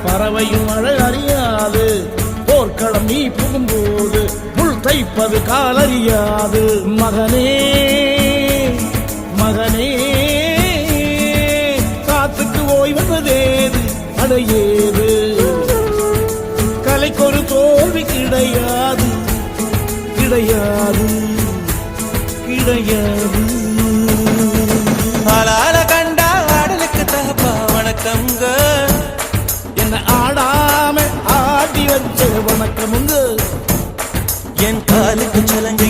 பறவையும் மழை அறியாது. போர்க்களம் நீ புகும்போது முள் தைப்பது காலறியாது. மகனே மகனே காத்துக்கு ஓய்வதேது அடையேது. கலைக்கொரு தோல்வி கிடையாது கிடையாது கிடையாது. ஆளால கண்டா ஆடலுக்கு தகப்பா வணக்கம்ங்க. என்ன ஆடாம ஆடி வச்ச வணக்கமுங்க. என் காலுக்கு சலங்கை